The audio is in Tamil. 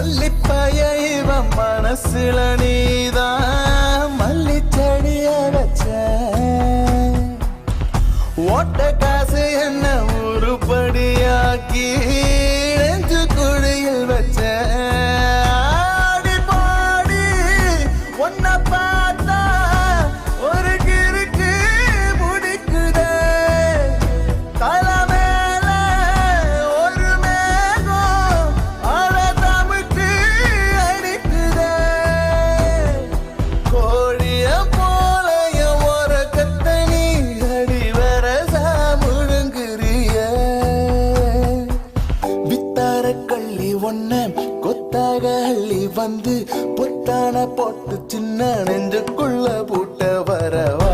மல்லிப்பய இவன் மனசுல நீதான் மல்லி செடிய வச்ச ஓட்ட காசு என்ன உருப்படியாக்கி நெஞ்சு குழியில் வச்ச கொத்தாக அள்ளி வந்து பொத்தான போட்டு சின்ன நெஞ்சுக்குள்ள பூட்ட வரவா.